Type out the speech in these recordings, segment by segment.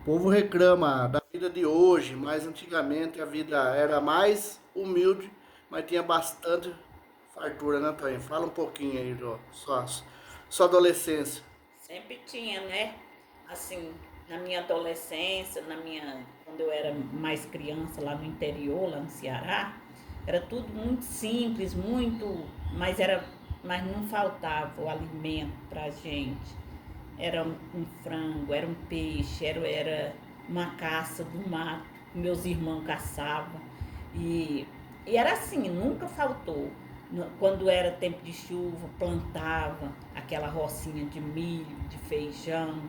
O povo reclama da vida de hoje, mas antigamente a vida era mais humilde, mas tinha bastante fartura, né, Tony? Fala um pouquinho aí da sua adolescência. Sempre tinha, né? Assim, na minha adolescência, quando eu era mais criança lá no interior, lá no Ceará, era tudo muito simples, mas não faltava o alimento pra gente. Era um frango, era um peixe, era uma caça do mato, meus irmãos caçavam. E, e era assim, nunca faltou. Quando era tempo de chuva, plantava aquela rocinha de milho, de feijão,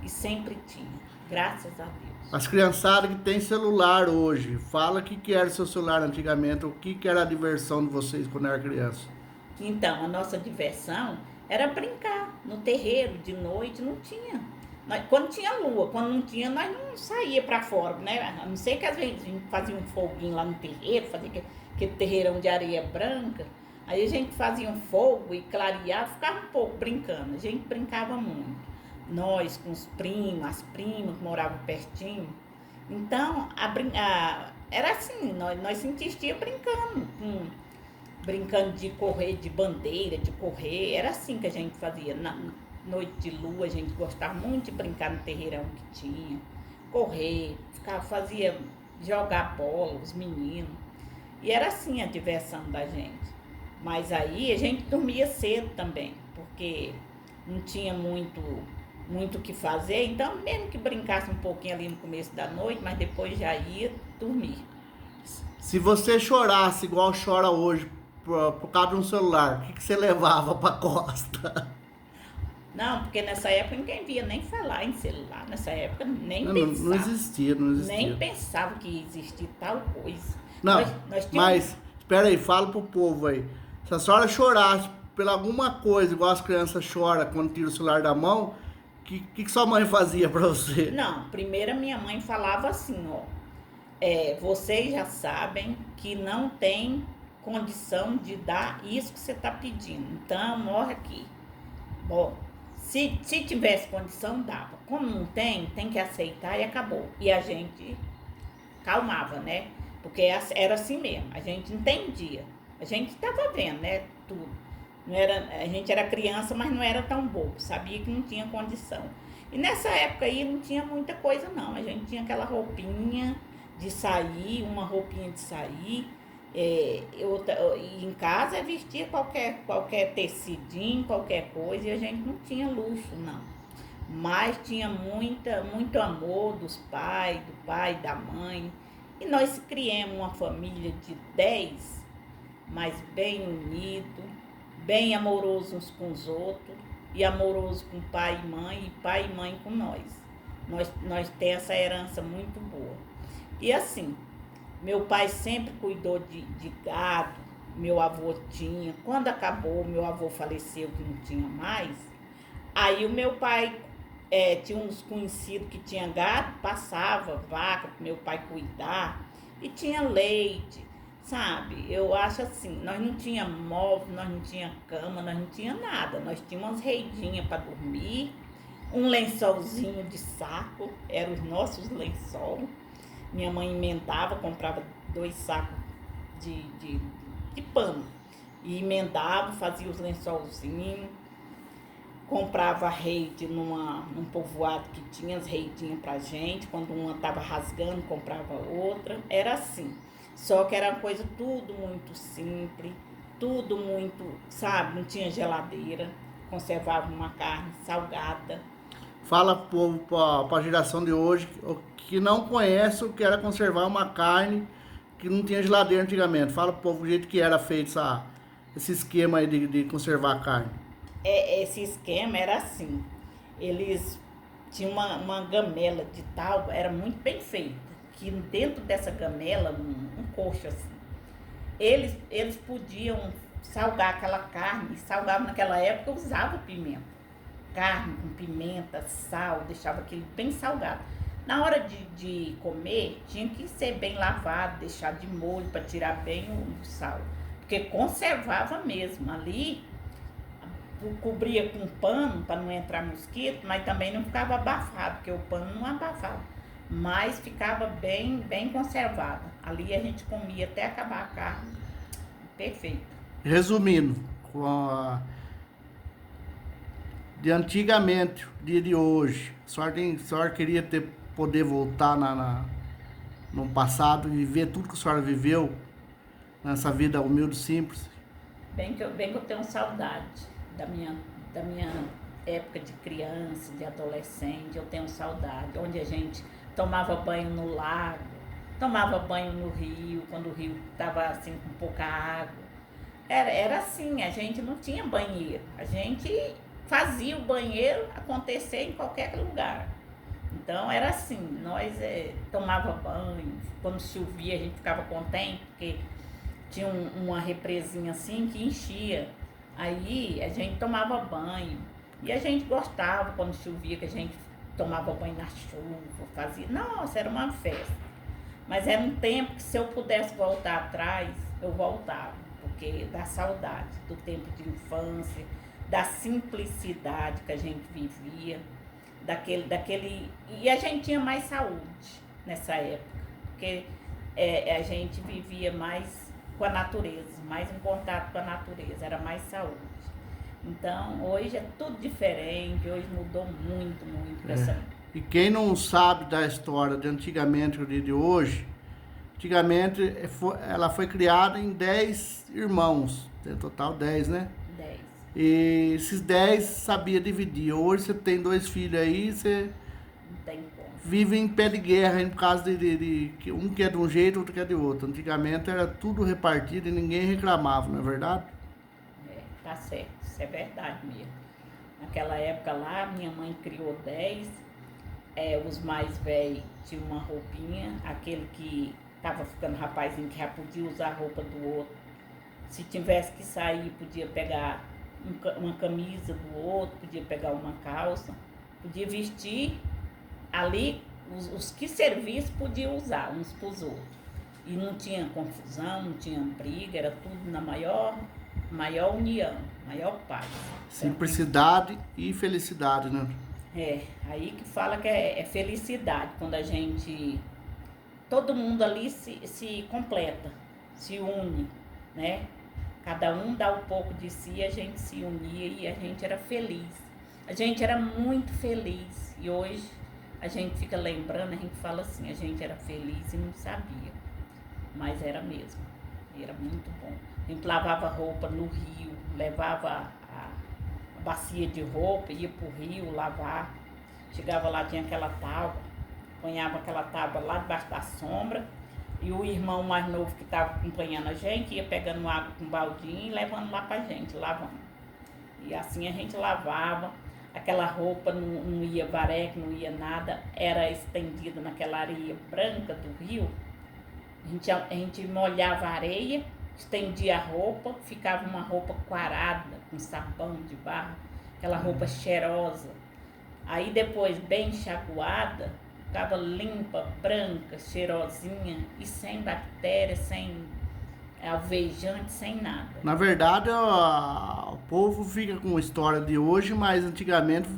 e sempre tinha, graças a Deus. As criançadas que têm celular hoje, fala o que que era seu celular antigamente, o que que era a diversão de vocês quando era criança. Então, a nossa diversão era brincar no terreiro, de noite não tinha. Quando tinha lua, quando não tinha, nós não saía para fora, né? A não ser que às vezes a gente fazia um foguinho lá no terreiro, fazia aquele terreirão de areia branca. Aí a gente fazia um fogo e clareava, ficava um pouco brincando. A gente brincava muito. Nós com os primos, as primas que moravam pertinho. Então, era assim, nós se entistia brincando, brincando de correr de bandeira, de correr. Era assim que a gente fazia. Na noite de lua, a gente gostava muito de brincar no terreirão que tinha. Correr, fazia jogar bola, os meninos. E era assim a diversão da gente. Mas aí a gente dormia cedo também, porque não tinha muito o que fazer. Então, mesmo que brincasse um pouquinho ali no começo da noite, mas depois já ia dormir. Se você chorasse igual chora hoje por causa de um celular, o que que você levava pra costa? Não, porque nessa época ninguém via nem falar em celular. Nessa época nem Não pensava. existia, não Nem existia. pensava que ia existir tal coisa. Nós, Não, nós tínhamos. mas espera aí, fala pro povo aí. Se a senhora chorasse por alguma coisa, igual as crianças choram quando tira o celular da mão, que sua mãe fazia pra você? Não, primeiro a minha mãe falava assim, ó. Vocês já sabem que não tem condição de dar isso que você está pedindo. Então, morre aqui. Bom, se tivesse condição, dava. Como não tem, tem que aceitar e acabou. E a gente calmava, né? Porque era assim mesmo, a gente entendia. A gente estava vendo, né? Tudo. Não era, a gente era criança, mas não era tão bobo, sabia que não tinha condição. E nessa época aí não tinha muita coisa não, a gente tinha aquela roupinha de sair, uma roupinha de sair, e em casa vestia qualquer tecidinho, qualquer coisa, e a gente não tinha luxo não. Mas tinha muito amor dos pais, do pai, da mãe. E nós criamos uma família de 10, mas bem unido, bem amoroso uns com os outros, e amoroso com pai e pai e mãe com nós. Nós temos essa herança muito boa. E assim, meu pai sempre cuidou de gado, meu avô tinha. Quando acabou, meu avô faleceu que não tinha mais. Aí o meu pai tinha uns conhecidos que tinha gado, passava vaca para meu pai cuidar e tinha leite, sabe? Eu acho assim, nós não tinha móvel, nós não tinha cama, nós não tinha nada. Nós tínhamos umas redinhas para dormir, um lençolzinho de saco, eram os nossos lençol. Minha mãe emendava, comprava 2 sacos de pano e emendava, fazia os lençolzinhos, comprava rede num povoado que tinha as redinhas pra gente. Quando uma tava rasgando, comprava outra. Era assim. Só que era uma coisa tudo muito simples, tudo muito, sabe? Não tinha geladeira, conservava uma carne salgada. Fala pro povo, pra geração de hoje, que não conhece o que era conservar uma carne que não tinha geladeira antigamente. Fala pro povo o jeito que era feito esse esquema aí de conservar a carne. Esse esquema era assim. Eles tinham uma gamela de tal, era muito bem feita, que dentro dessa gamela, um coxo assim, eles podiam salgar aquela carne, e salgavam naquela época, usava pimenta. Carne com pimenta, sal, deixava aquele bem salgado. Na hora de comer, tinha que ser bem lavado, deixar de molho para tirar bem o sal. Porque conservava mesmo. Ali cobria com pano para não entrar mosquito, mas também não ficava abafado, porque o pano não abafava. Mas ficava bem, bem conservada. Ali a gente comia até acabar a carne. Perfeito. Resumindo, de antigamente, dia de hoje, a senhora queria poder voltar no passado e viver tudo que a senhora viveu nessa vida humilde e simples? Bem que eu tenho saudade da minha época de criança, de adolescente, eu tenho saudade, onde a gente tomava banho no lago, tomava banho no rio, quando o rio estava assim com pouca água. Era assim, a gente não tinha banheiro, a gente fazia o banheiro acontecer em qualquer lugar. Então era assim, nós tomava banho, quando chovia a gente ficava contente, porque tinha uma represinha assim que enchia. Aí a gente tomava banho. E a gente gostava quando chovia, que a gente tomava banho na chuva, fazia. Nossa, era uma festa. Mas era um tempo que se eu pudesse voltar atrás, eu voltava. Porque da saudade, do tempo de infância, da simplicidade que a gente vivia, e a gente tinha mais saúde nessa época. Porque a gente vivia mais com a natureza, mais em contato com a natureza, era mais saúde. Então, hoje é tudo diferente, hoje mudou muito, muito. E quem não sabe da história de antigamente e de hoje, antigamente ela foi criada em 10 irmãos, tem total 10, né? 10. E esses 10 sabia dividir. Hoje você tem 2 filhos aí, você Não tem como. vive em pé de guerra, por causa de que um quer de um jeito, outro quer de outro. Antigamente era tudo repartido e ninguém reclamava, não é verdade? Tá certo, isso é verdade mesmo. Naquela época lá, minha mãe criou 10, os mais velhos tinham uma roupinha, aquele que estava ficando rapazinho que já podia usar a roupa do outro. Se tivesse que sair, podia pegar uma camisa do outro, podia pegar uma calça, podia vestir ali, os que serviço podiam usar uns para os outros. E não tinha confusão, não tinha briga, era tudo na maior união, maior paz. Simplicidade e felicidade, né? Aí que fala que é felicidade, quando a gente, todo mundo ali se completa, se une, né? Cada um dá um pouco de si, a gente se unia e a gente era feliz. A gente era muito feliz e hoje a gente fica lembrando, a gente fala assim, a gente era feliz e não sabia, mas era mesmo, era muito bom. A gente lavava roupa no rio, levava a bacia de roupa, ia pro rio lavar, chegava lá, tinha aquela tábua, ponhava aquela tábua lá debaixo da sombra, e o irmão mais novo que estava acompanhando a gente ia pegando água com um baldinho e levando lá pra gente, lavando. E assim a gente lavava, aquela roupa não ia vareque, não ia nada, era estendida naquela areia branca do rio. A gente molhava a areia, estendia a roupa, ficava uma roupa quarada, com sabão de barro, aquela roupa cheirosa. Aí depois, bem enxaguada, ficava limpa, branca, cheirosinha e sem bactéria, sem alvejante, sem nada. Na verdade, o povo fica com a história de hoje, mas antigamente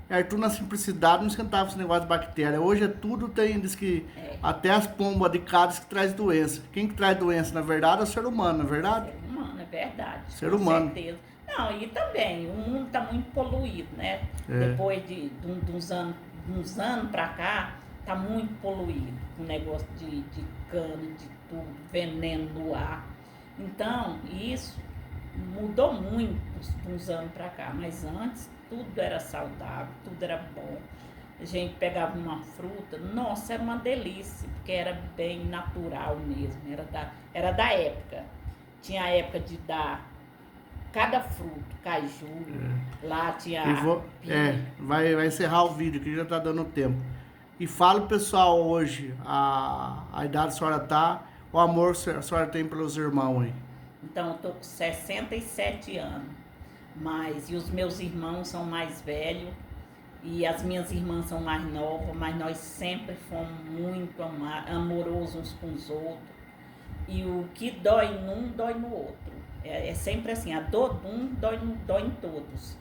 era tudo na simplicidade, não esquentava esse negócio de bactéria. Hoje tudo tem, diz que até as pombas de cálice que traz doença. Quem que traz doença, na verdade, é o ser humano, não é verdade? Ser humano, é verdade. Ser humano. Com certeza. Não, e também, o mundo está muito poluído, né? Depois de uns anos para cá, está muito poluído. O negócio de cana, de tudo, veneno no ar. Então, isso mudou muito de uns anos para cá, mas antes tudo era saudável, tudo era bom. A gente pegava uma fruta, nossa, era uma delícia, porque era bem natural mesmo, era da época. Tinha a época de dar cada fruto, caju, lá tinha... Vai encerrar o vídeo, que já está dando tempo. E fala, pessoal, hoje, a idade que a senhora está, o amor que a senhora tem pelos irmãos aí. Então, eu tô com 67 anos, e os meus irmãos são mais velhos, e as minhas irmãs são mais novas, mas nós sempre fomos muito amorosos uns com os outros. E o que dói num, dói no outro. É sempre assim, a dor de um dói em todos.